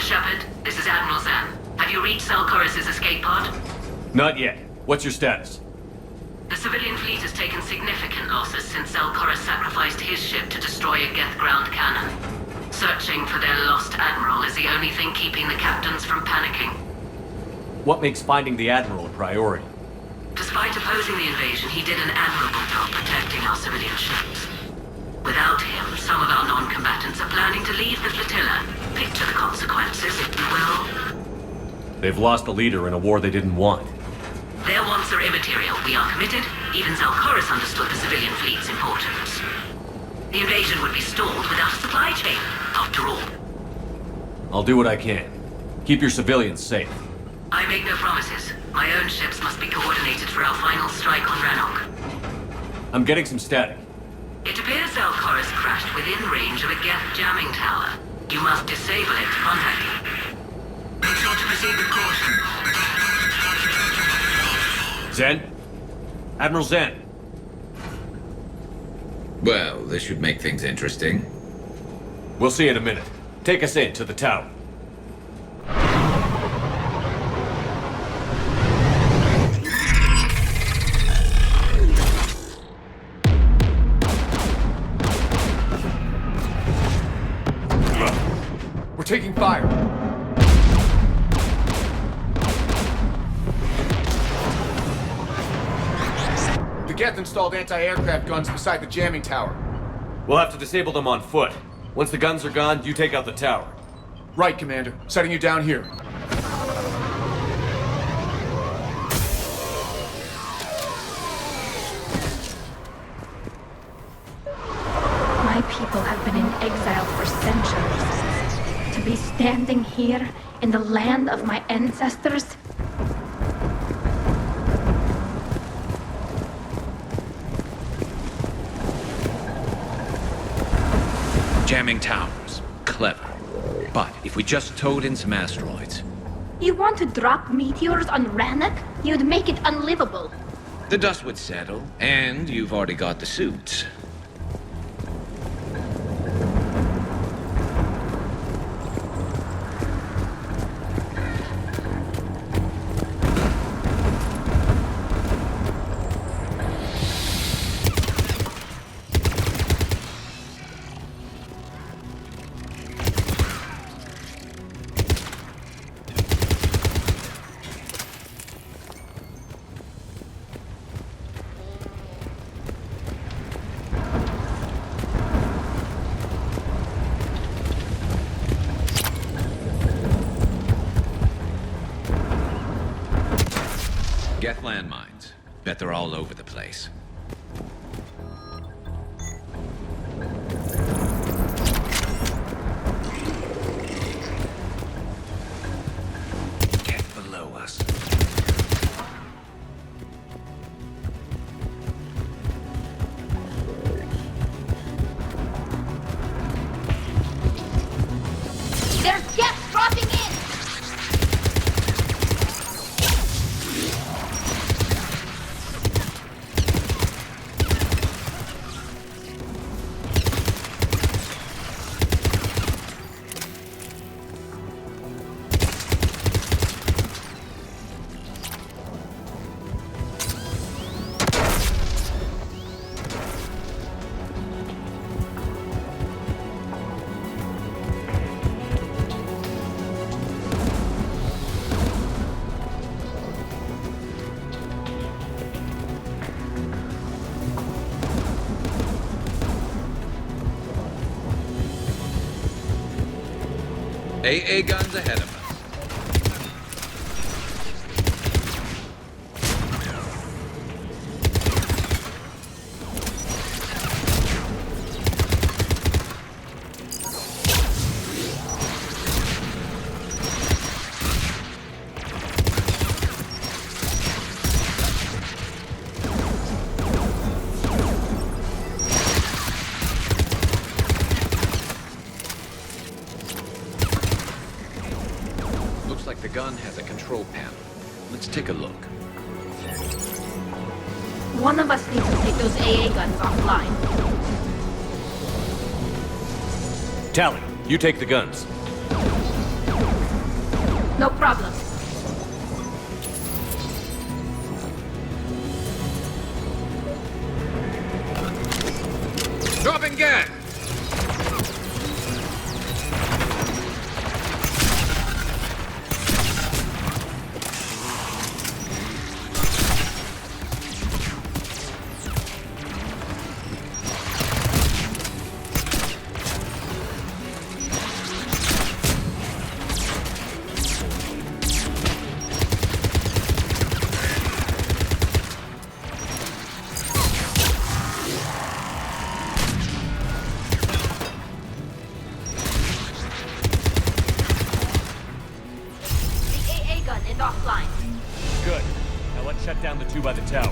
Shepard, this is Admiral Zan. Have you reached Koris' escape pod? Not yet. What's your status? The civilian fleet has taken significant losses since Koris sacrificed his ship to destroy a Geth ground cannon. Searching for their lost Admiral is the only thing keeping the captains from panicking. What makes finding the Admiral a priority? Despite opposing the invasion, he did an admirable job protecting our civilian ships. Without him, some of our non-combatants are planning to leave the flotilla. Picture the consequences, if you will. They've lost a leader in a war they didn't want. Their wants are immaterial. We are committed. Even Koris understood the civilian fleet's importance. The invasion would be stalled without a supply chain, after all. I'll do what I can. Keep your civilians safe. I make no promises. My own ships must be coordinated for our final strike on Rannoch. I'm getting some static. It appears Koris crashed within range of a Geth jamming tower. You must disable it to contact you. Make sure to proceed with caution. Zen? Admiral Zen? Well, this should make things interesting. We'll see in a minute. Take us in to the tower. We're taking fire. The Geth installed anti-aircraft guns beside the jamming tower. We'll have to disable them on foot. Once the guns are gone, you take out the tower. Right, Commander. Setting you down here. My people have been in exile for centuries. To be standing here in the land of my ancestors? Jamming towers. Clever. But if we just towed in some asteroids... You want to drop meteors on Rannoch? You'd make it unlivable. The dust would settle, and you've already got the suits. Geth landmines. Bet they're all over the place. Geth below us. There's Geth dropping in! AA guns ahead of us. Looks like the gun has a control panel. Let's take a look. One of us needs to take those AA guns offline. Tally, you take the guns. No problem. Dropping Geth! Offline. Good. Now let's shut down the two by the tower.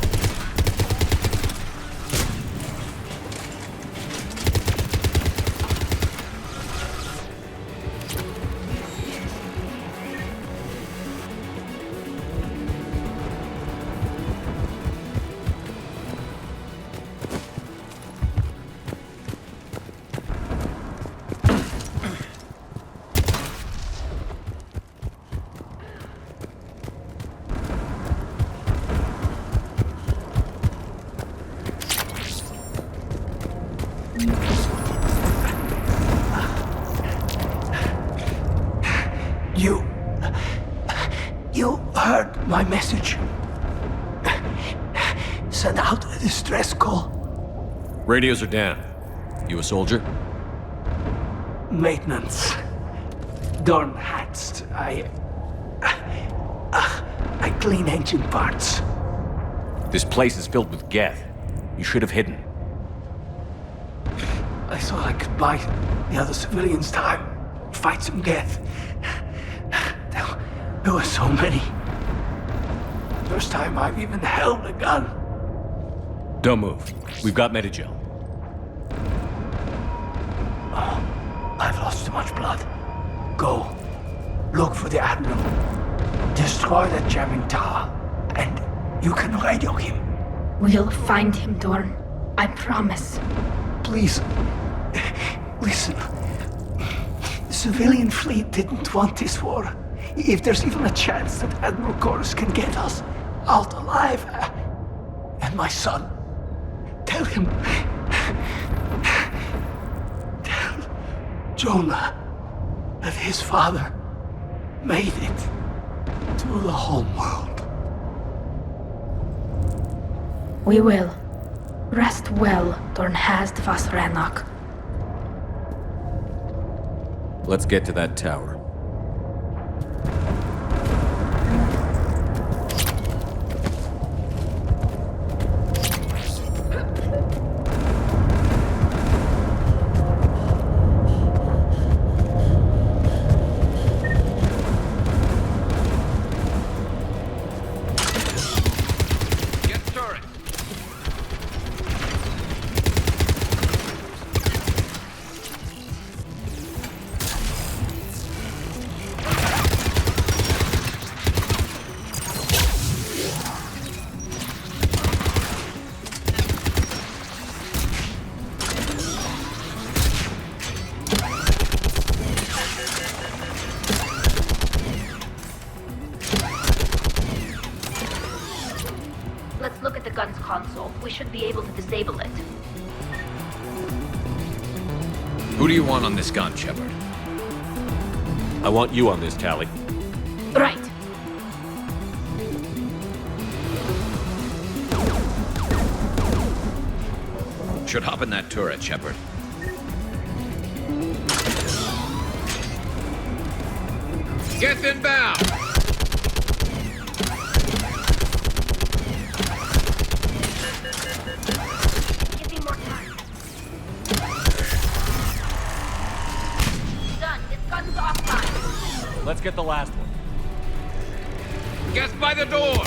You heard my message. Send out a distress call. Radios are down. You a soldier? Maintenance. Darn hats. I clean engine parts. This place is filled with Geth. You should have hidden. I thought I could buy the other civilians time. Fight some Geth. There were so many. First time I've even held a gun. Don't move. We've got Medigel. Oh, I've lost too much blood. Go. Look for the Admiral. Destroy that jamming tower. And you can radio him. We'll find him, Dorn. I promise. Please. Listen. The civilian fleet didn't want this war. If there's even a chance that Admiral Koris can get us out alive, and my son, tell him, tell Jonah that his father made it to the home world. We will. Rest well, Dorn Hast Vasranok. Let's get to that tower. Let's look at the gun's console. We should be able to disable it. Who do you want on this gun, Shepard? I want you on this, Tally. Right. Should hop in that turret, Shepard. Geth inbound! Give me more time. Done. This gun's offline. Let's get the last one. Geth by the door!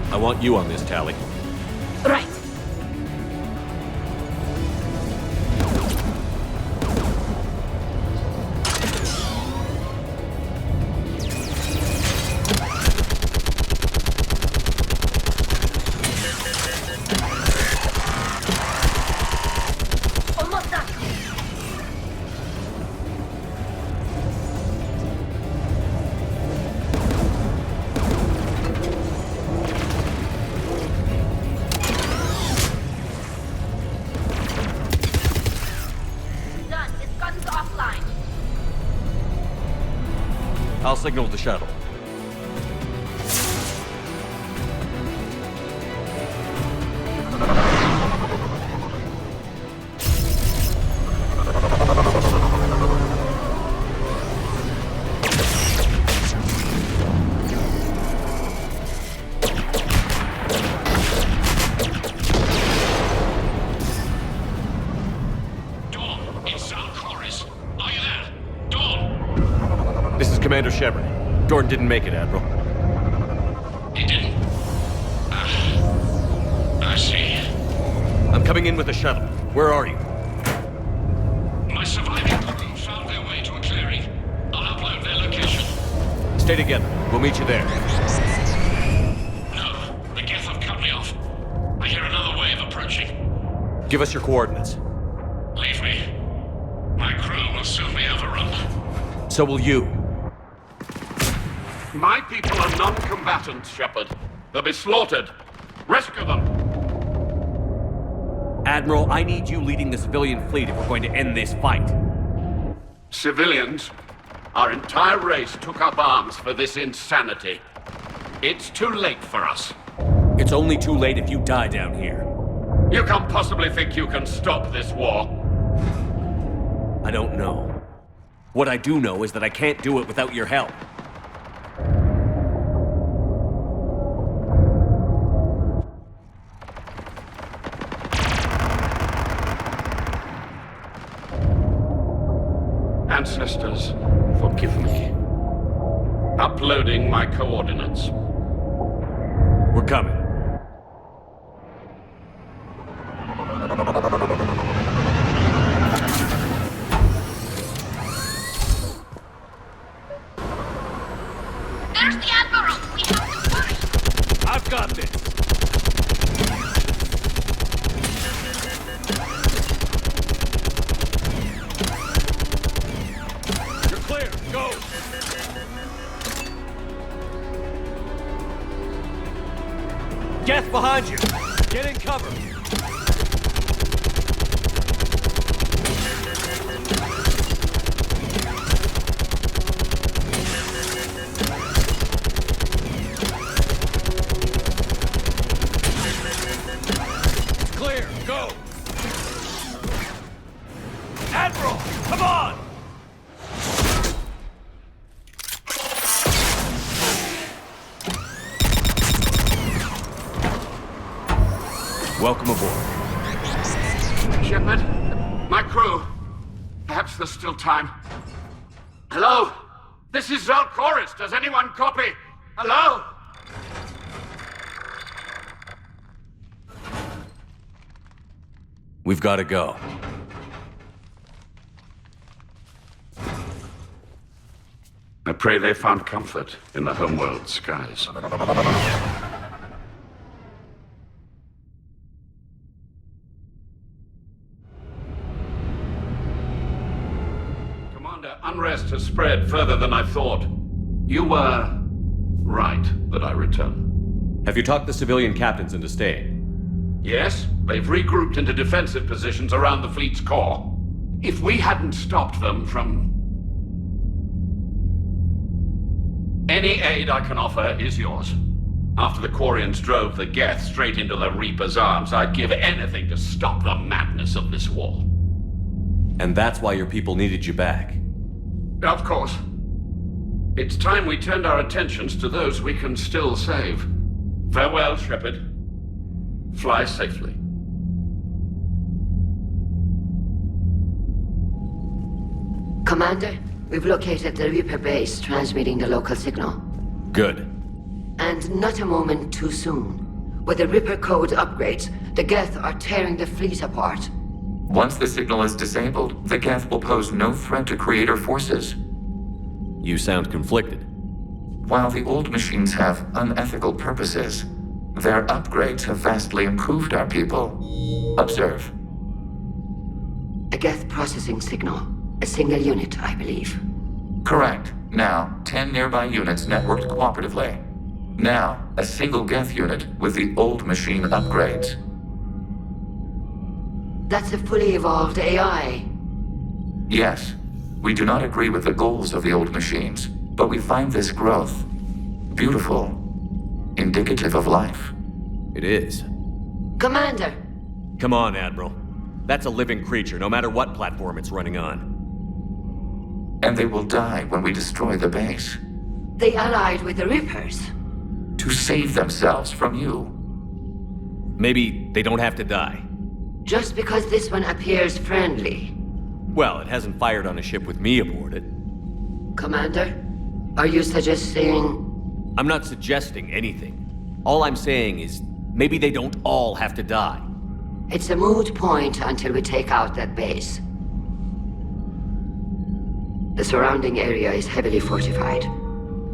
I want you on this, Tally. Right. Almost done. Done. This gun's offline. I'll signal the shuttle. Dawn, it's Koris. Are you there? Dawn! This is Commander Shepard. Jordan didn't make it, Admiral. He didn't. I see. I'm coming in with a shuttle. Where are you? My surviving crew found their way to a clearing. I'll upload their location. Stay together. We'll meet you there. No, the Geth have cut me off. I hear another wave approaching. Give us your coordinates. Leave me. My crew will soon be overrun. So will you. My people are non-combatants, Shepard. They'll be slaughtered. Rescue them! Admiral, I need you leading the civilian fleet if we're going to end this fight. Civilians, our entire race took up arms for this insanity. It's too late for us. It's only too late if you die down here. You can't possibly think you can stop this war. I don't know. What I do know is that I can't do it without your help. Ancestors, forgive me. Uploading my coordinates. We're coming. There's the Admiral! We have to push! I've got this! You're clear! Go! Geth behind you! Get in cover! Clear! Go! Admiral! Come on! Welcome aboard. Shepard, my crew. Perhaps there's still time. Hello? This is Koris. Does anyone copy? Hello? We've got to go. I pray they found comfort in the homeworld skies. Commander, unrest has spread further than I thought. You were right that I return. Have you talked the civilian captains into staying? Yes, they've regrouped into defensive positions around the fleet's core. If we hadn't stopped them from... Any aid I can offer is yours. After the Quarians drove the Geth straight into the Reaper's arms, I'd give anything to stop the madness of this war. And that's why your people needed you back. Of course. It's time we turned our attentions to those we can still save. Farewell, Shepard. Fly safely. Commander, we've located the Reaper base transmitting the local signal. Good. And not a moment too soon. With the Ripper code upgrades, the Geth are tearing the fleet apart. Once the signal is disabled, the Geth will pose no threat to Creator forces. You sound conflicted. While the old machines have unethical purposes, their upgrades have vastly improved our people. Observe. A Geth processing signal. A single unit, I believe. Correct. Now, 10 nearby units networked cooperatively. Now, a single Geth unit with the old machine upgrades. That's a fully evolved AI. Yes, we do not agree with the goals of the old machines, but we find this growth beautiful, indicative of life. It is. Commander! Come on, Admiral. That's a living creature, no matter what platform it's running on. And they will die when we destroy the base. They allied with the Rippers. To save themselves from you. Maybe they don't have to die. Just because this one appears friendly. Well, it hasn't fired on a ship with me aboard it. Commander, are you suggesting... I'm not suggesting anything. All I'm saying is, maybe they don't all have to die. It's a moot point until we take out that base. The surrounding area is heavily fortified,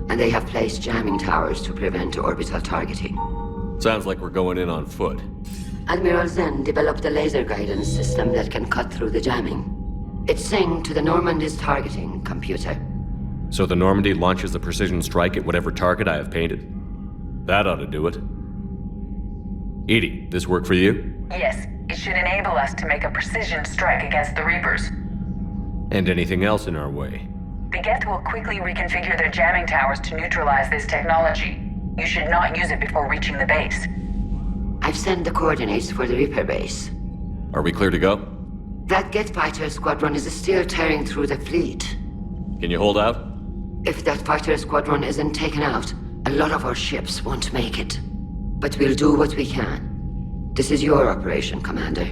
and they have placed jamming towers to prevent orbital targeting. Sounds like we're going in on foot. Admiral Zen developed a laser guidance system that can cut through the jamming. It's synced to the Normandy's targeting computer. So the Normandy launches a precision strike at whatever target I have painted. That ought to do it. Edie, this work for you? Yes, it should enable us to make a precision strike against the Reapers. And anything else in our way? The Geth will quickly reconfigure their jamming towers to neutralize this technology. You should not use it before reaching the base. I've sent the coordinates for the Reaper base. Are we clear to go? That Geth fighter squadron is still tearing through the fleet. Can you hold out? If that fighter squadron isn't taken out, a lot of our ships won't make it. But we'll do what we can. This is your operation, Commander.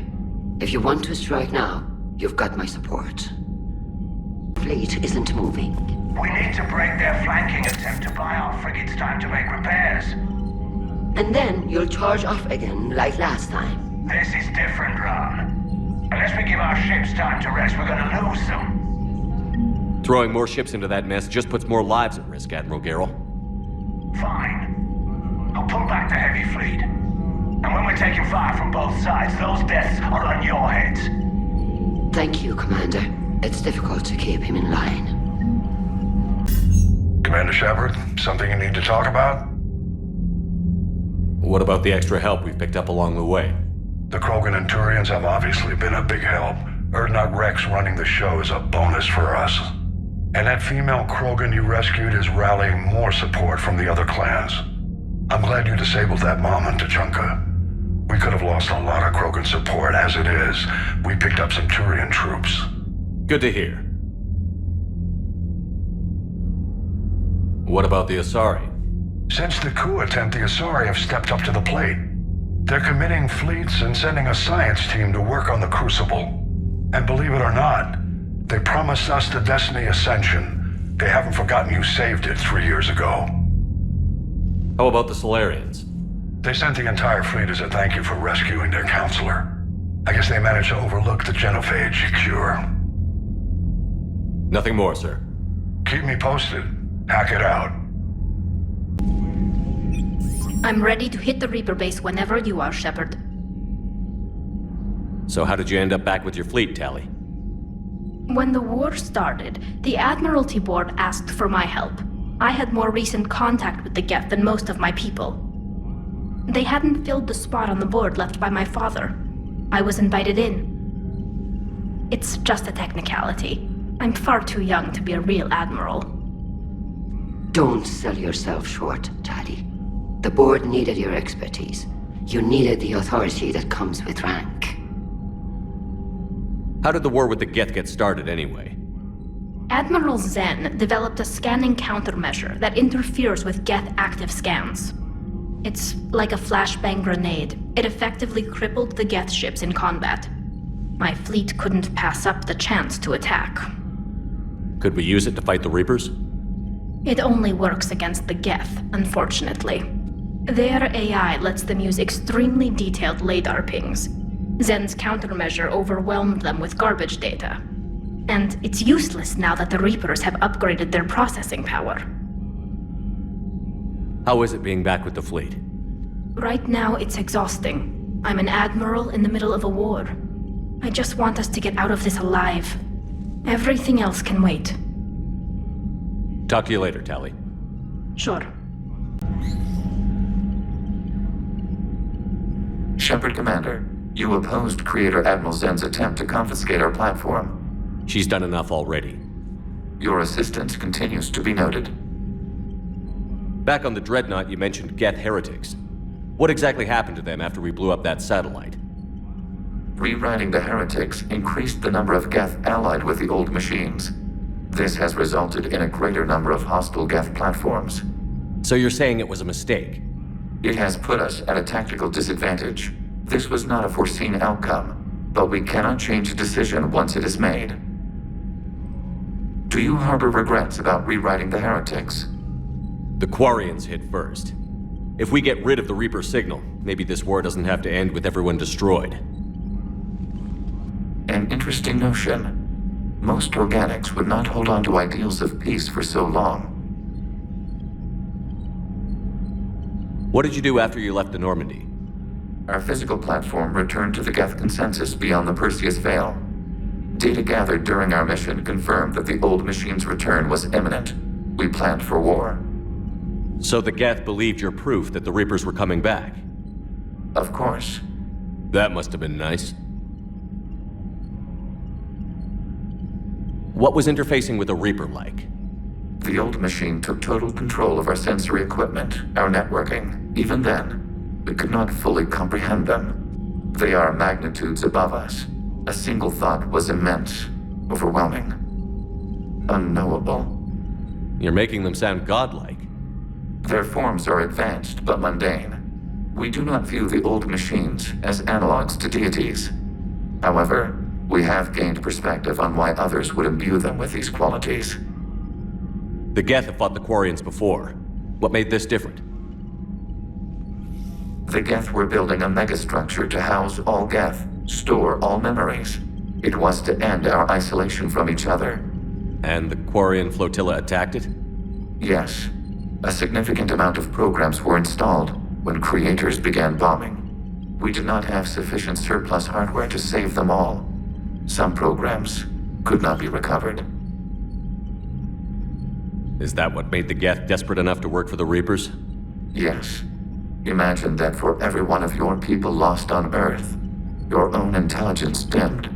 If you want to strike now, you've got my support. Fleet isn't moving. We need to break their flanking attempt to buy our frigates time to make repairs. And then you'll charge off again, like last time. This is different, Ron. Unless we give our ships time to rest, we're gonna lose them. Throwing more ships into that mess just puts more lives at risk, Admiral Garrel. Fine. I'll pull back the heavy fleet. And when we're taking fire from both sides, those deaths are on your heads. Thank you, Commander. It's difficult to keep him in line. Commander Shepard, something you need to talk about? What about the extra help we've picked up along the way? The Krogan and Turians have obviously been a big help. Urdnot Rex running the show is a bonus for us. And that female Krogan you rescued is rallying more support from the other clans. I'm glad you disabled that mom on Tuchanka. We could have lost a lot of Krogan support. As it is, we picked up some Turian troops. Good to hear. What about the Asari? Since the coup attempt, the Asari have stepped up to the plate. They're committing fleets and sending a science team to work on the Crucible. And believe it or not, they promised us the Destiny Ascension. They haven't forgotten you saved it 3 years ago. How about the Solarians? They sent the entire fleet as a thank you for rescuing their counselor. I guess they managed to overlook the genophage cure. Nothing more, sir. Keep me posted. Hack it out. I'm ready to hit the Reaper base whenever you are, Shepard. So how did you end up back with your fleet, Tally? When the war started, the Admiralty Board asked for my help. I had more recent contact with the Geth than most of my people. They hadn't filled the spot on the board left by my father. I was invited in. It's just a technicality. I'm far too young to be a real admiral. Don't sell yourself short, Tally. The board needed your expertise. You needed the authority that comes with rank. How did the war with the Geth get started, anyway? Admiral Zen developed a scanning countermeasure that interferes with Geth active scans. It's like a flashbang grenade. It effectively crippled the Geth ships in combat. My fleet couldn't pass up the chance to attack. Could we use it to fight the Reapers? It only works against the Geth, unfortunately. Their AI lets them use extremely detailed LADAR pings. Zen's countermeasure overwhelmed them with garbage data. And it's useless now that the Reapers have upgraded their processing power. How is it being back with the fleet? Right now, it's exhausting. I'm an Admiral in the middle of a war. I just want us to get out of this alive. Everything else can wait. Talk to you later, Tally. Sure. Shepard Commander, you opposed Creator Admiral Zen's attempt to confiscate our platform. She's done enough already. Your assistance continues to be noted. Back on the Dreadnought, you mentioned Geth heretics. What exactly happened to them after we blew up that satellite? Rewriting the heretics increased the number of Geth allied with the old machines. This has resulted in a greater number of hostile Geth platforms. So you're saying it was a mistake? It has put us at a tactical disadvantage. This was not a foreseen outcome, but we cannot change a decision once it is made. Do you harbor regrets about rewriting the heretics? The Quarians hit first. If we get rid of the Reaper signal, maybe this war doesn't have to end with everyone destroyed. An interesting notion. Most organics would not hold on to ideals of peace for so long. What did you do after you left the Normandy? Our physical platform returned to the Geth consensus beyond the Perseus Veil. Data gathered during our mission confirmed that the old machine's return was imminent. We planned for war. So the Geth believed your proof that the Reapers were coming back? Of course. That must have been nice. What was interfacing with a Reaper like? The old machine took total control of our sensory equipment, our networking. Even then, we could not fully comprehend them. They are magnitudes above us. A single thought was immense, overwhelming, unknowable. You're making them sound godlike. Their forms are advanced but mundane. We do not view the old machines as analogs to deities. However, we have gained perspective on why others would imbue them with these qualities. The Geth have fought the Quarians before. What made this different? The Geth were building a megastructure to house all Geth, store all memories. It was to end our isolation from each other. And the Quarian flotilla attacked it? Yes. A significant amount of programs were installed when creators began bombing. We did not have sufficient surplus hardware to save them all. Some programs could not be recovered. Is that what made the Geth desperate enough to work for the Reapers? Yes. Imagine that for every one of your people lost on Earth, your own intelligence dimmed.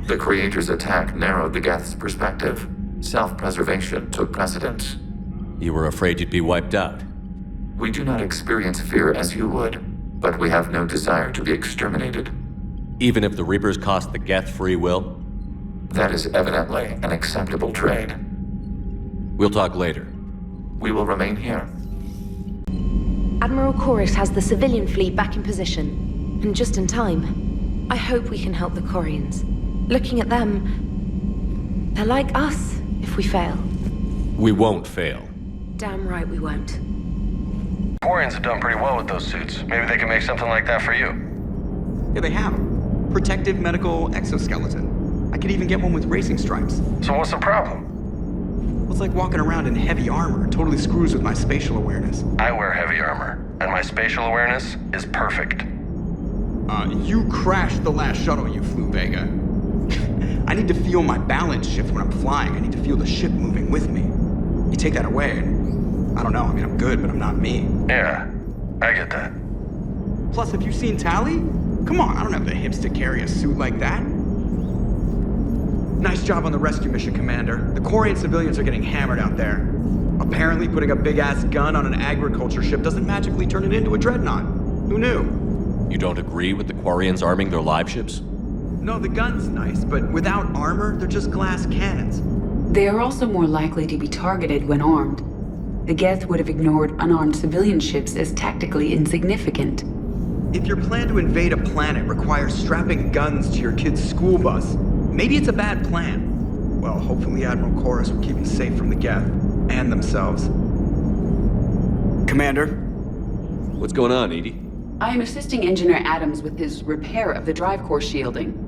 The Creator's attack narrowed the Geth's perspective. Self-preservation took precedence. You were afraid you'd be wiped out. We do not experience fear as you would, but we have no desire to be exterminated. Even if the Reapers cost the Geth free will? That is evidently an acceptable trade. We'll talk later. We will remain here. Admiral Koris has the civilian fleet back in position, and just in time. I hope we can help the Quarians. Looking at them, they're like us if we fail. We won't fail. Damn right we won't. Quarians have done pretty well with those suits. Maybe they can make something like that for you. Yeah, they have them. Protective medical exoskeleton. I could even get one with racing stripes. So what's the problem? Well, it's like walking around in heavy armor. It totally screws with my spatial awareness. I wear heavy armor, and my spatial awareness is perfect. You crashed the last shuttle you flew, Vega. I need to feel my balance shift when I'm flying. I need to feel the ship moving with me. You take that away, and I don't know. I mean, I'm good, but I'm not me. Yeah, I get that. Plus, have you seen Tally? Come on, I don't have the hips to carry a suit like that. Nice job on the rescue mission, Commander. The Quarian civilians are getting hammered out there. Apparently, putting a big-ass gun on an agriculture ship doesn't magically turn it into a dreadnought. Who knew? You don't agree with the Quarians arming their live ships? No, the gun's nice, but without armor, they're just glass cannons. They are also more likely to be targeted when armed. The Geth would have ignored unarmed civilian ships as tactically insignificant. If your plan to invade a planet requires strapping guns to your kid's school bus, maybe it's a bad plan. Well, hopefully Admiral Koris will keep you safe from the Geth and themselves. Commander, What's going on, Edie? I am assisting Engineer Adams with his repair of the drive core shielding.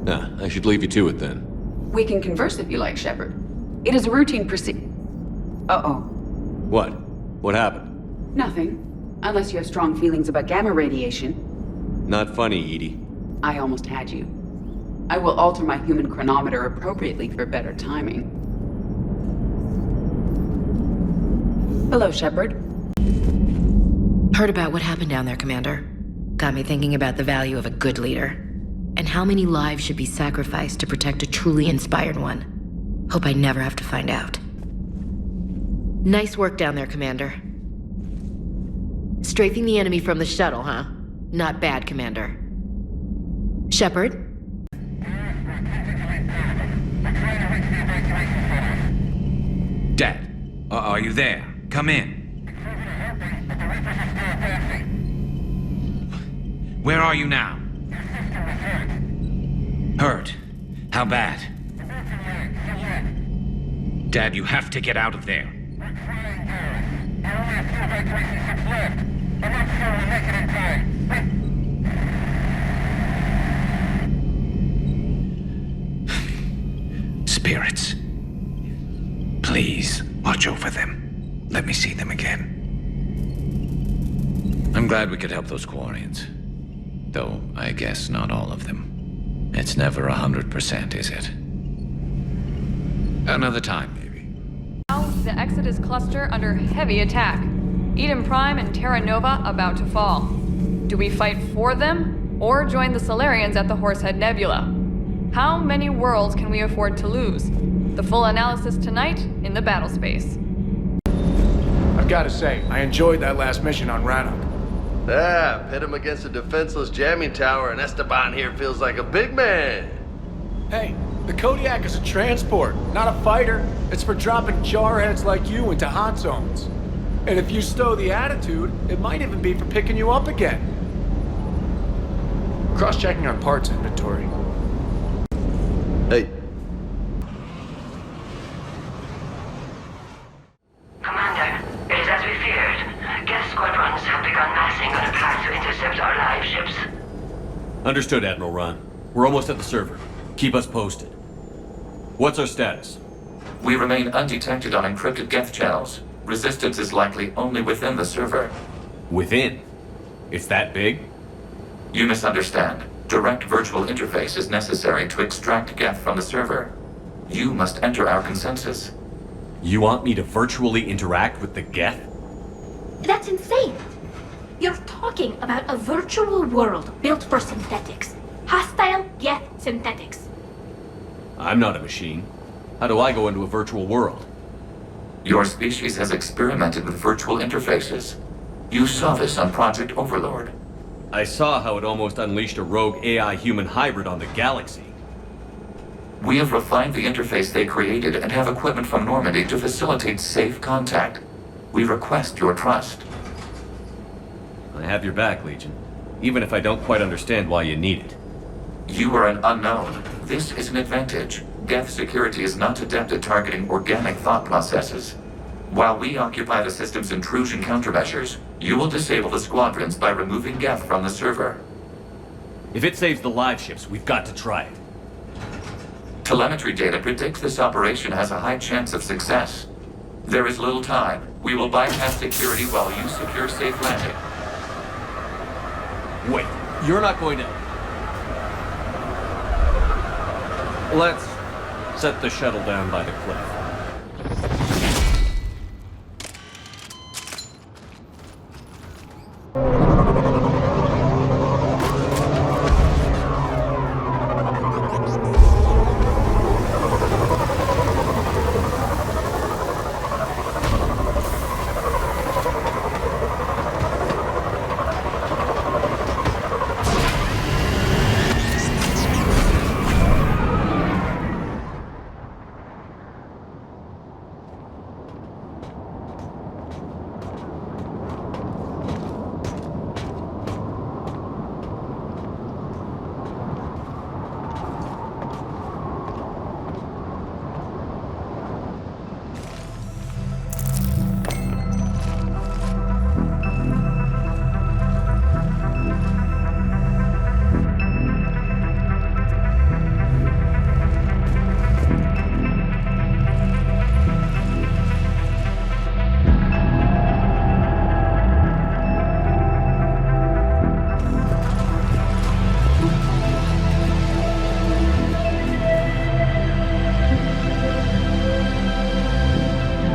I should leave you to it then. We can converse if you like, Shepard. It is a routine Uh-oh. What? What happened? Nothing. Unless you have strong feelings about gamma radiation. Not funny, Edie. I almost had you. I will alter my human chronometer appropriately for better timing. Hello, Shepard. Heard about what happened down there, Commander. Got me thinking about the value of a good leader. And how many lives should be sacrificed to protect a truly inspired one. Hope I never have to find out. Nice work down there, Commander. Strafing the enemy from the shuttle, huh? Not bad, Commander. Shepard? Dad, are you there? Come in. Where are you now? Hurt. How bad? Dad, you have to get out of there. Spirits. Please, watch over them. Let me see them again. I'm glad we could help those Quarians. Though, I guess not all of them. It's never 100%, is it? Another time, maybe. Now, the Exodus cluster under heavy attack. Eden Prime and Terra Nova about to fall. Do we fight for them, or join the Solarians at the Horsehead Nebula? How many worlds can we afford to lose? The full analysis tonight in the battle space. I've got to say, I enjoyed that last mission on Rannoch. Yeah, pit him against a defenseless jamming tower, and Esteban here feels like a big man. Hey, the Kodiak is a transport, not a fighter. It's for dropping jarheads like you into hot zones. And if you stow the attitude, it might even be for picking you up again. Cross-checking our parts inventory. Hey. Commander, it is as we feared. Geth squadrons have begun massing on a path to intercept our live ships. Understood, Admiral Ron. We're almost at the server. Keep us posted. What's our status? We remain undetected on encrypted Geth channels. Resistance is likely only within the server. Within? It's that big? You misunderstand. Direct virtual interface is necessary to extract Geth from the server. You must enter our consensus. You want me to virtually interact with the Geth? That's insane! You're talking about a virtual world built for synthetics. Hostile Geth synthetics. I'm not a machine. How do I go into a virtual world? Your species has experimented with virtual interfaces. You saw this on Project Overlord. I saw how it almost unleashed a rogue AI-human hybrid on the galaxy. We have refined the interface they created and have equipment from Normandy to facilitate safe contact. We request your trust. I have your back, Legion. Even if I don't quite understand why you need it. You are an unknown. This is an advantage. Geth security is not adept at targeting organic thought processes. While we occupy the system's intrusion countermeasures, you will disable the squadrons by removing Geth from the server. If it saves the live ships, we've got to try it. Telemetry data predicts this operation has a high chance of success. There is little time. We will bypass security while you secure safe landing. Wait, you're not going to... Let's set the shuttle down by the cliff.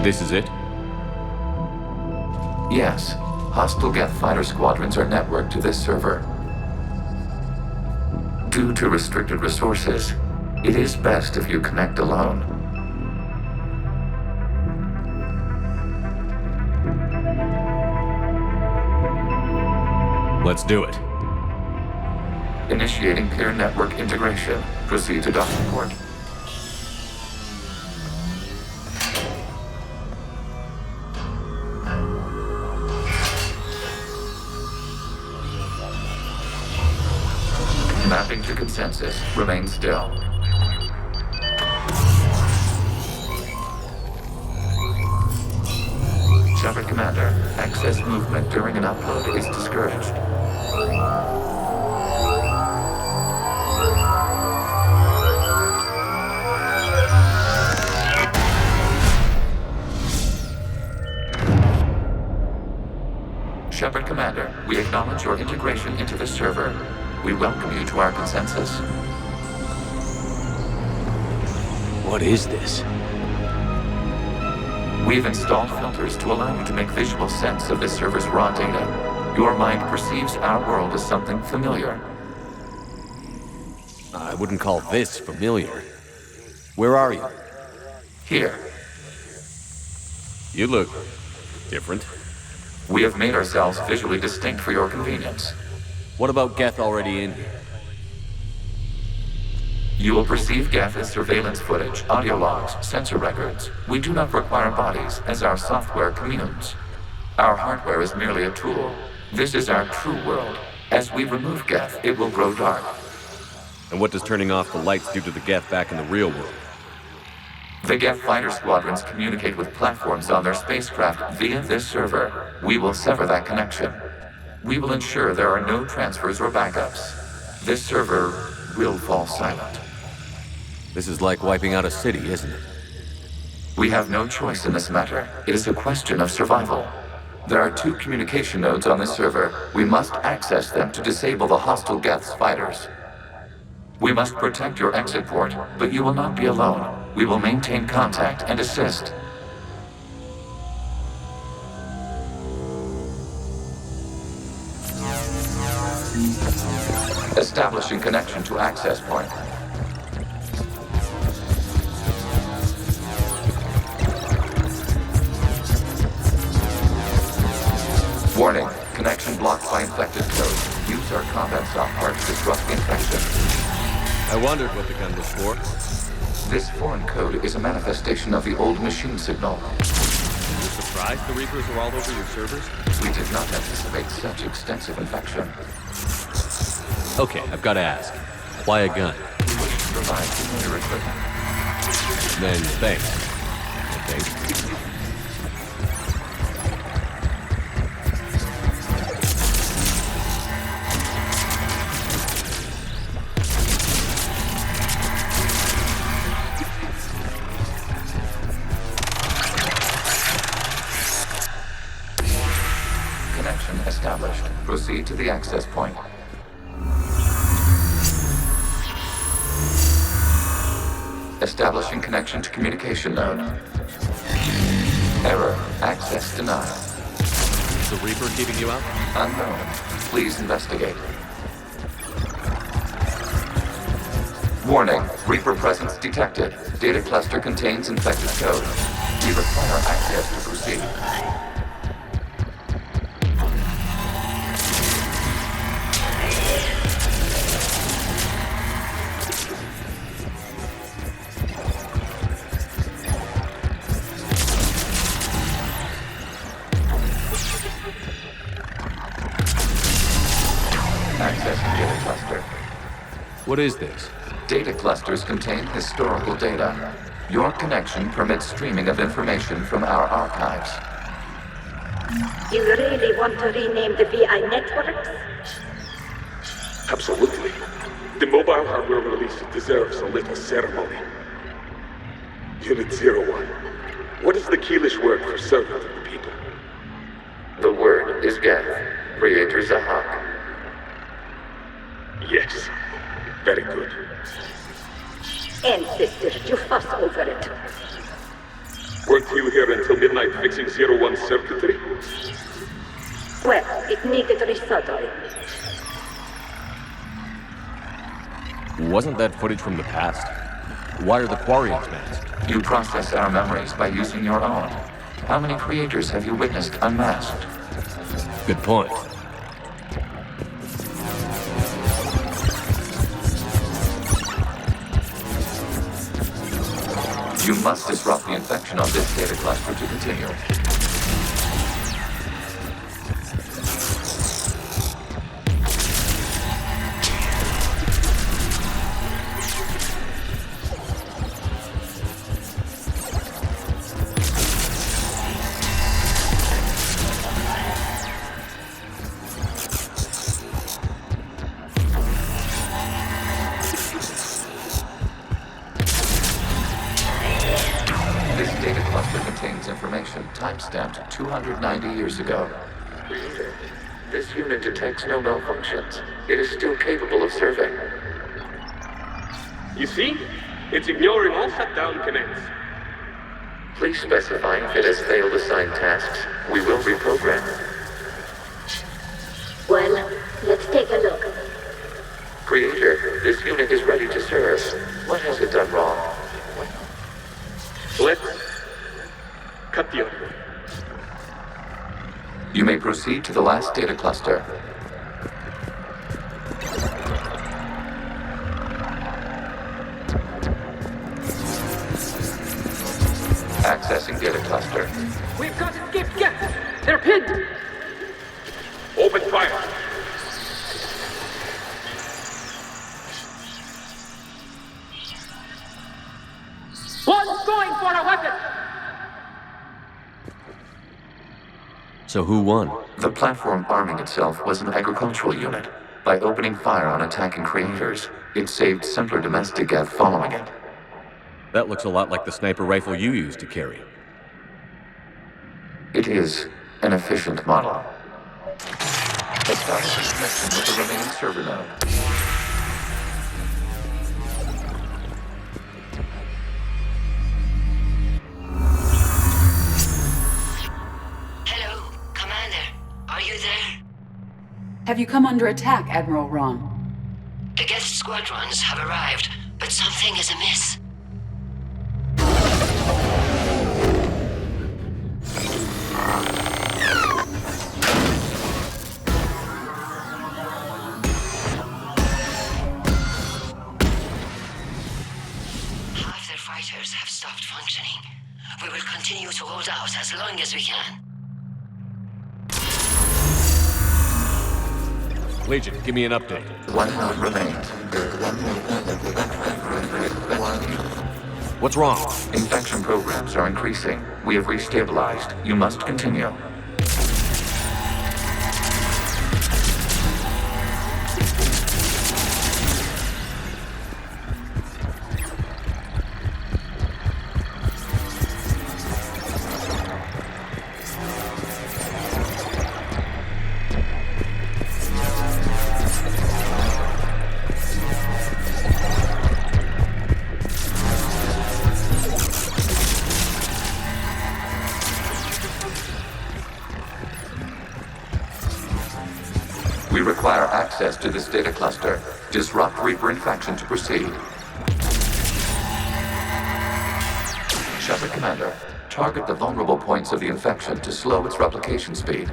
This is it? Yes. Hostile Geth fighter squadrons are networked to this server. Due to restricted resources, it is best if you connect alone. Let's do it. Initiating peer network integration. Proceed to docking port. Mapping to consensus. Remain still. Shepard Commander, access movement during an upload is discouraged. Shepard Commander, we acknowledge your integration into the server. We welcome you to our consensus. What is this? We've installed filters to allow you to make visual sense of this server's raw data. Your mind perceives our world as something familiar. I wouldn't call this familiar. Where are you? Here. You look different. We have made ourselves visually distinct for your convenience. What about Geth already in here? You will perceive Geth as surveillance footage, audio logs, sensor records. We do not require bodies, as our software communes. Our hardware is merely a tool. This is our true world. As we remove Geth, it will grow dark. And what does turning off the lights do to the Geth back in the real world? The Geth fighter squadrons communicate with platforms on their spacecraft via this server. We will sever that connection. We will ensure there are no transfers or backups. This server will fall silent. This is like wiping out a city, isn't it? We have no choice in this matter. It is a question of survival. There are 2 communication nodes on this server. We must access them to disable the hostile Geth's fighters. We must protect your exit port, but you will not be alone. We will maintain contact and assist. Establishing connection to access point. Warning, connection blocked by infected code. Use our combat software to disrupt the infection. I wondered what the gun was for. This foreign code is a manifestation of the old machine signal. You're surprised the Reapers are all over your servers? We did not anticipate such extensive infection. Okay, I've got to ask. Why a gun? We wish to provide familiar equipment. Then thanks. Okay. Established. Proceed to the access point. Establishing connection to communication node. Error. Access denied. Is the Reaper keeping you out? Unknown. Please investigate. Warning. Reaper presence detected. Data cluster contains infected code. We require access to proceed. Access to data cluster. What is this? Data clusters contain historical data. Your connection permits streaming of information from our archives. You really want to rename the VI networks? Absolutely. The mobile hardware release deserves a little ceremony. Unit 01. What is the Keelish word for servant of the people? The word is Geth. Creator Zahak. Yes. Very good. Ancestors, you fuss over it. Weren't you here until midnight fixing 01 circuitry? Well, it needed resoldering. Wasn't that footage from the past? Why are the Quarians masked? You process our memories by using your own. How many creators have you witnessed unmasked? Good point. You must disrupt the infection on this data cluster to continue. Timestamped 290 years ago. This unit detects no malfunctions. It is still capable of serving. You see? It's ignoring all shutdown commands. Please specify if it has failed assigned tasks. We will reprogram. Well, let's take a look. Creator, this unit is ready to serve. What has it done wrong? Let's cut the audio. You may proceed to the last data cluster. Accessing data cluster. We've got escaped Geth! They're pinned! Open fire! One's going for a weapon! So who won? The platform arming itself was an agricultural unit. By opening fire on attacking creators, it saved simpler domestic Geth following it. That looks a lot like the sniper rifle you used to carry. It is an efficient model. Establish a connection with the remaining server node. Have you come under attack, Admiral Ron? The Geth squadrons have arrived, but something is amiss. Half their fighters have stopped functioning. We will continue to hold out as long as we can. Legion, give me an update. One node remains. What's wrong? Infection programs are increasing. We have restabilized. You must continue. We require access to this data cluster. Disrupt Reaper infection to proceed. Shepard Commander, target the vulnerable points of the infection to slow its replication speed.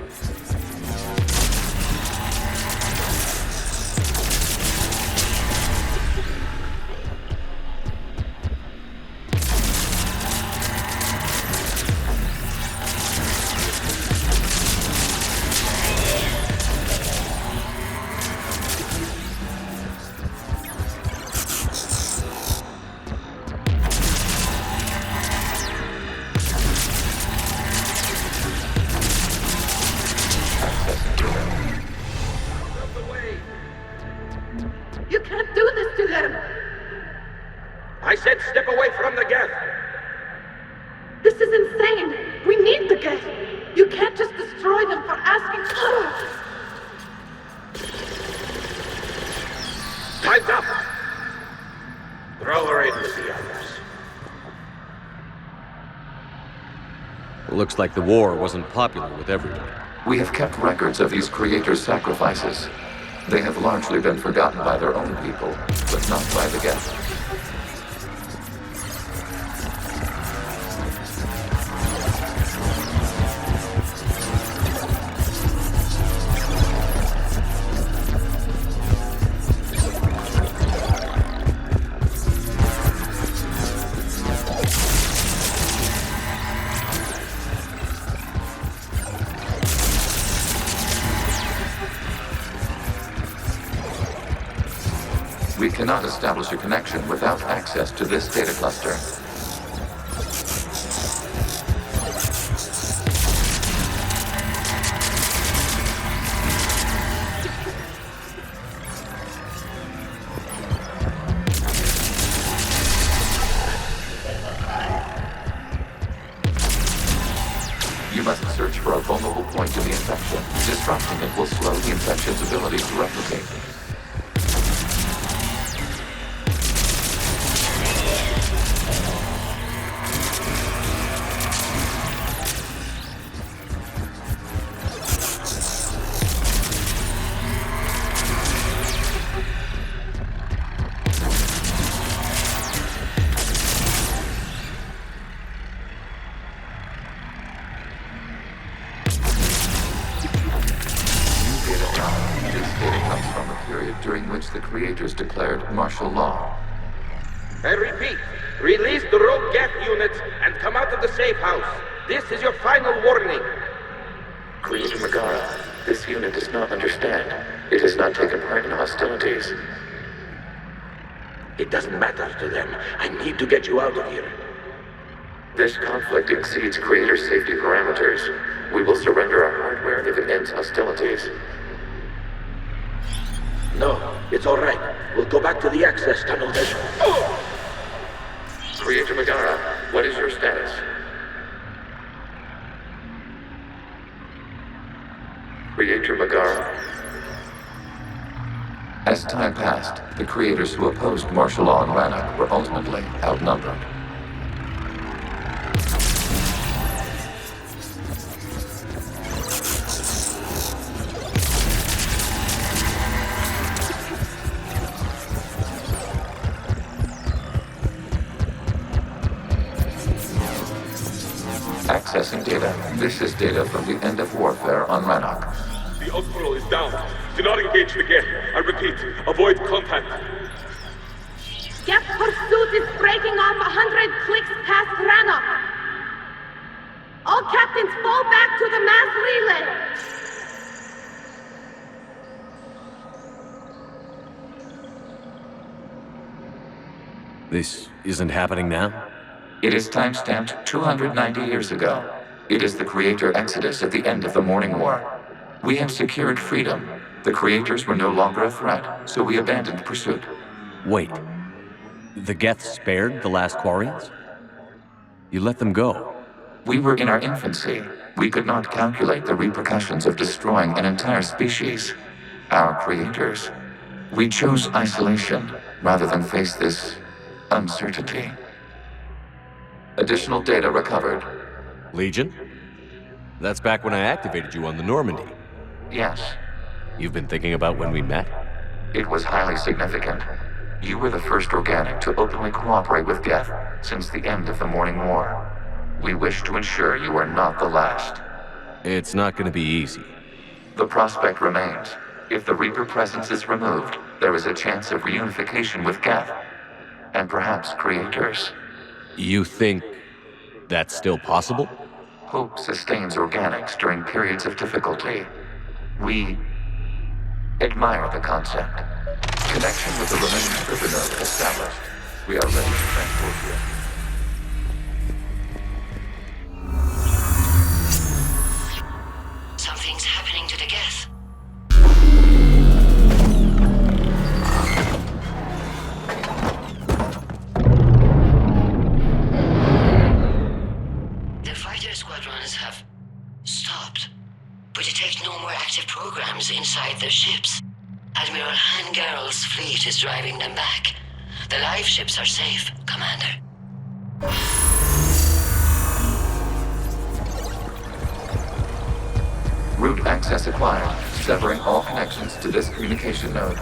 You can't do this to them! I said step away from the Geth! This is insane! We need the Geth! You can't just destroy them for asking for it! Time's up! Throw her in with the others. Looks like the war wasn't popular with everyone. We have kept records of these creators' sacrifices. They have largely been forgotten by their own people, but not by the Geth. We cannot establish a connection without access to this data cluster. You must search for a vulnerable point in the infection. Disrupting it will slow the infection's ability to replicate. During which the creators declared martial law. I repeat, release the rogue Geth units and come out of the safe house. This is your final warning. Creator Megara, this unit does not understand. It has not taken part in hostilities. It doesn't matter to them. I need to get you out of here. This conflict exceeds Creator safety parameters. We will surrender our hardware if it ends hostilities. No, it's all right. We'll go back to the access tunnel then. Oh! Creator Megara, what is your status? Creator Megara. As time passed, the creators who opposed martial law in Rannoch were ultimately outnumbered. Accessing data. This is data from the end of warfare on Rannoch. The Admiral is down. Do not engage the Geth. I repeat, avoid contact. Geth pursuit is breaking off 100 clicks past Rannoch. All captains fall back to the mass relay. This isn't happening now? It is timestamped 290 years ago. It is the Creator Exodus at the end of the Morning War. We had secured freedom. The Creators were no longer a threat, so we abandoned pursuit. Wait. The Geth spared the last Quarians? You let them go? We were in our infancy. We could not calculate the repercussions of destroying an entire species. Our Creators. We chose isolation rather than face this uncertainty. Additional data recovered. Legion? That's back when I activated you on the Normandy. Yes. You've been thinking about when we met? It was highly significant. You were the first organic to openly cooperate with Geth since the end of the Morning War. We wish to ensure you are not the last. It's not going to be easy. The prospect remains. If the Reaper presence is removed, there is a chance of reunification with Geth. And perhaps Creators. You think that's still possible? Hope sustains organics during periods of difficulty. We admire the concept. Connection with the remaining trigger node established. We are ready to transport you. Something's happening to the Geth. The fighter squadrons have stopped, but detect no more active programs inside their ships. Admiral Hangarl's fleet is driving them back. The live ships are safe, Commander. Root access acquired, severing all connections to this communication node.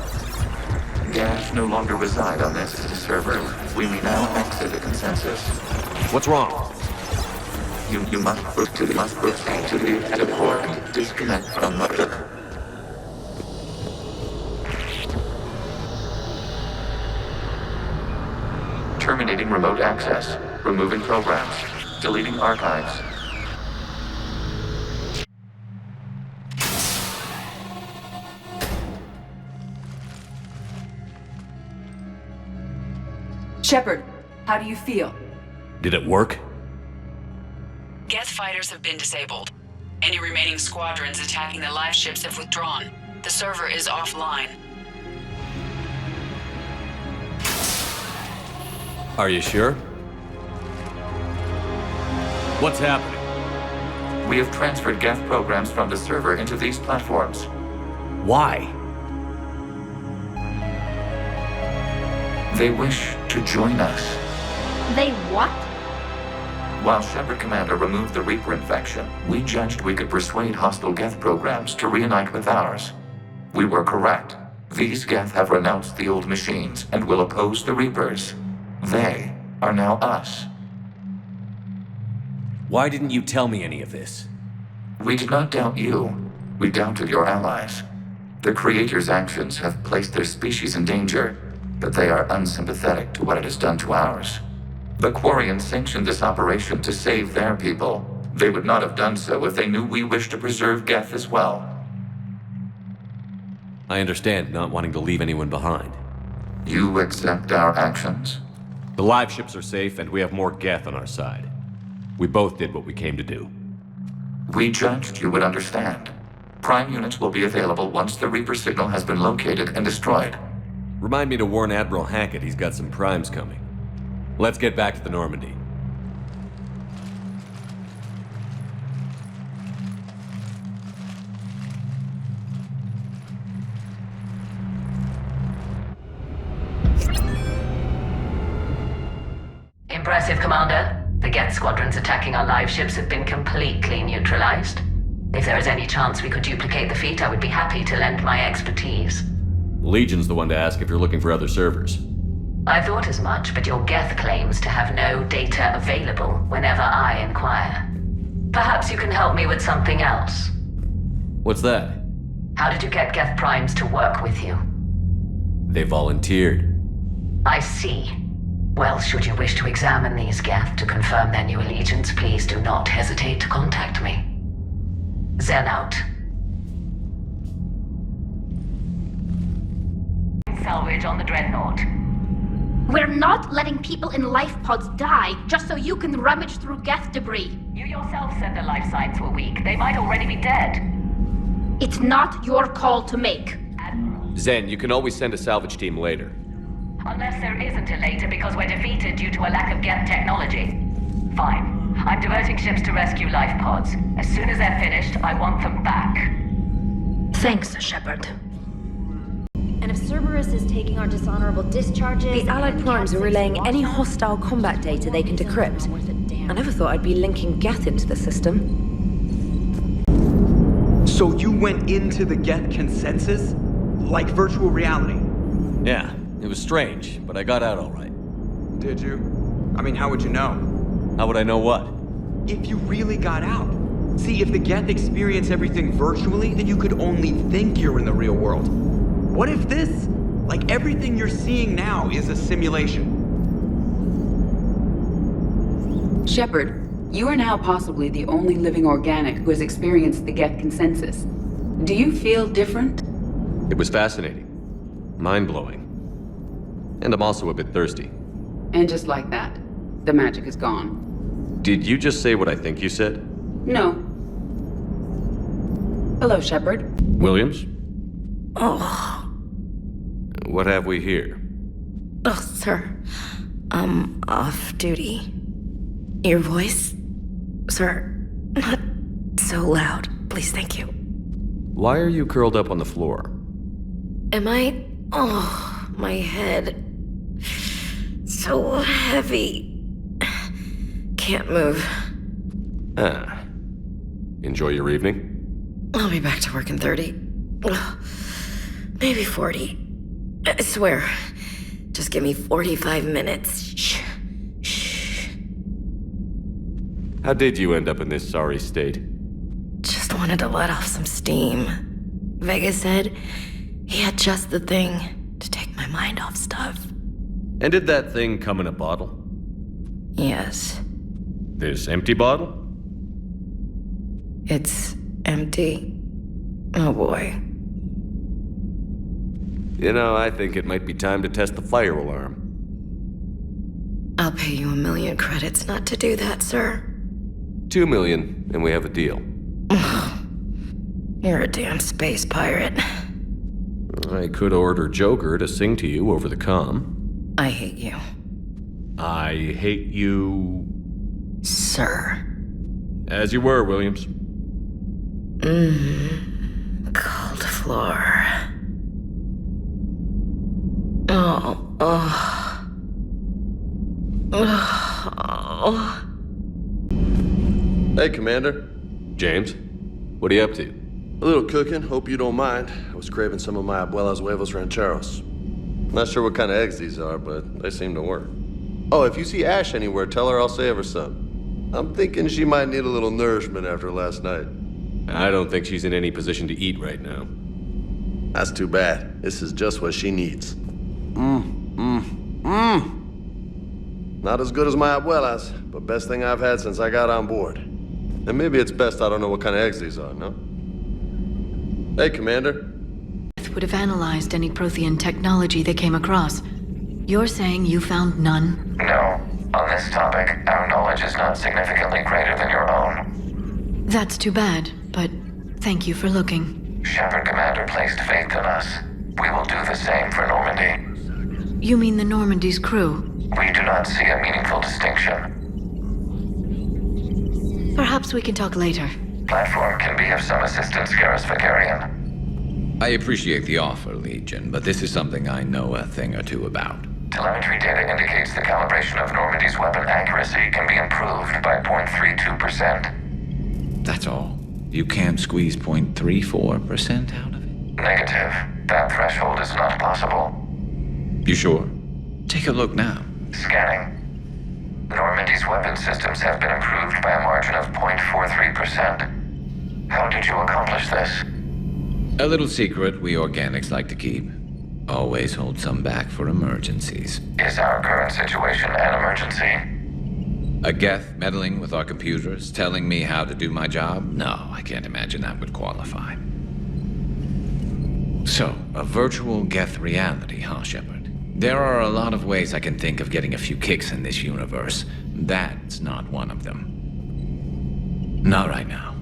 Geth no longer reside on this server. We may now exit the consensus. What's wrong? You must proceed to the core and disconnect from the... Terminating remote access. Removing programs. Deleting archives. Shepard, how do you feel? Did it work? Geth fighters have been disabled. Any remaining squadrons attacking the live ships have withdrawn. The server is offline. Are you sure? What's happening? We have transferred Geth programs from the server into these platforms. Why? They wish to join us. They what? While Shepard Commander removed the Reaper infection, we judged we could persuade hostile Geth programs to reunite with ours. We were correct. These Geth have renounced the old machines and will oppose the Reapers. They are now us. Why didn't you tell me any of this? We did not doubt you. We doubted your allies. The Creator's actions have placed their species in danger, but they are unsympathetic to what it has done to ours. The Quarians sanctioned this operation to save their people. They would not have done so if they knew we wished to preserve Geth as well. I understand not wanting to leave anyone behind. You accept our actions? The live ships are safe, and we have more Geth on our side. We both did what we came to do. We judged you would understand. Prime units will be available once the Reaper signal has been located and destroyed. Remind me to warn Admiral Hackett he's got some primes coming. Let's get back to the Normandy. Impressive, Commander. The Geth squadrons attacking our live ships have been completely neutralized. If there is any chance we could duplicate the feat, I would be happy to lend my expertise. Legion's the one to ask if you're looking for other servers. I thought as much, but your Geth claims to have no data available whenever I inquire. Perhaps you can help me with something else. What's that? How did you get Geth primes to work with you? They volunteered. I see. Well, should you wish to examine these Geth to confirm their new allegiance, please do not hesitate to contact me. Zen out. Salvage on the Dreadnought. We're not letting people in life pods die just so you can rummage through Geth debris. You yourself said their life signs were weak. They might already be dead. It's not your call to make. Zen, you can always send a salvage team later. Unless there isn't a later because we're defeated due to a lack of Geth technology. Fine. I'm diverting ships to rescue life pods. As soon as they're finished, I want them back. Thanks, Shepard. And if Cerberus is taking our dishonorable discharges... The Allied primes are relaying any hostile combat data they can decrypt. I never thought I'd be linking Geth into the system. So you went into the Geth consensus? Like virtual reality? Yeah, it was strange, but I got out all right. Did you? I mean, how would you know? How would I know what? If you really got out. See, if the Geth experience everything virtually, then you could only think you're in the real world. What if this, like everything you're seeing now, is a simulation? Shepard, you are now possibly the only living organic who has experienced the Geth consensus. Do you feel different? It was fascinating. Mind-blowing. And I'm also a bit thirsty. And just like that, the magic is gone. Did you just say what I think you said? No. Hello, Shepard. Williams? Oh. What have we here? Oh, sir. I'm off duty. Your voice? Sir, not so loud. Please, thank you. Why are you curled up on the floor? Am I? Oh, my head. So heavy. Can't move. Ah. Enjoy your evening? I'll be back to work in 30. Ugh, maybe 40. I swear. Just give me 45 minutes. Shh. How did you end up in this sorry state? Just wanted to let off some steam. Vega said he had just the thing to take my mind off stuff. And did that thing come in a bottle? Yes. This empty bottle? It's empty. Oh boy. You know, I think it might be time to test the fire alarm. I'll pay you 1 million credits not to do that, sir. 2 million, and we have a deal. You're a damn space pirate. I could order Joker to sing to you over the comm. I hate you. I hate you... Sir. As you were, Williams. Cold floor. Oh. Hey, Commander. James, what are you up to? A little cooking, hope you don't mind. I was craving some of my abuela's huevos rancheros. Not sure what kind of eggs these are, but they seem to work. Oh, if you see Ash anywhere, tell her I'll save her some. I'm thinking she might need a little nourishment after last night. I don't think she's in any position to eat right now. That's too bad. This is just what she needs. Not as good as my abuela's, but best thing I've had since I got on board. And maybe it's best I don't know what kind of eggs these are, no? Hey, Commander. Would have analyzed any Prothean technology they came across. You're saying you found none? No. On this topic, our knowledge is not significantly greater than your own. That's too bad, but thank you for looking. Shepard Commander placed faith in us. We will do the same for Normandy. You mean the Normandy's crew? We do not see a meaningful distinction. Perhaps we can talk later. Platform can be of some assistance, Garrus Vakarian. I appreciate the offer, Legion, but this is something I know a thing or two about. Telemetry data indicates the calibration of Normandy's weapon accuracy can be improved by 0.32%. That's all? You can't squeeze 0.34% out of it? Negative. That threshold is not possible. You sure? Take a look now. Scanning. Normandy's weapon systems have been improved by a margin of 0.43%. How did you accomplish this? A little secret we organics like to keep. Always hold some back for emergencies. Is our current situation an emergency? A Geth meddling with our computers, telling me how to do my job? No, I can't imagine that would qualify. So, a virtual Geth reality, huh, Shepard? There are a lot of ways I can think of getting a few kicks in this universe. That's not one of them. Not right now.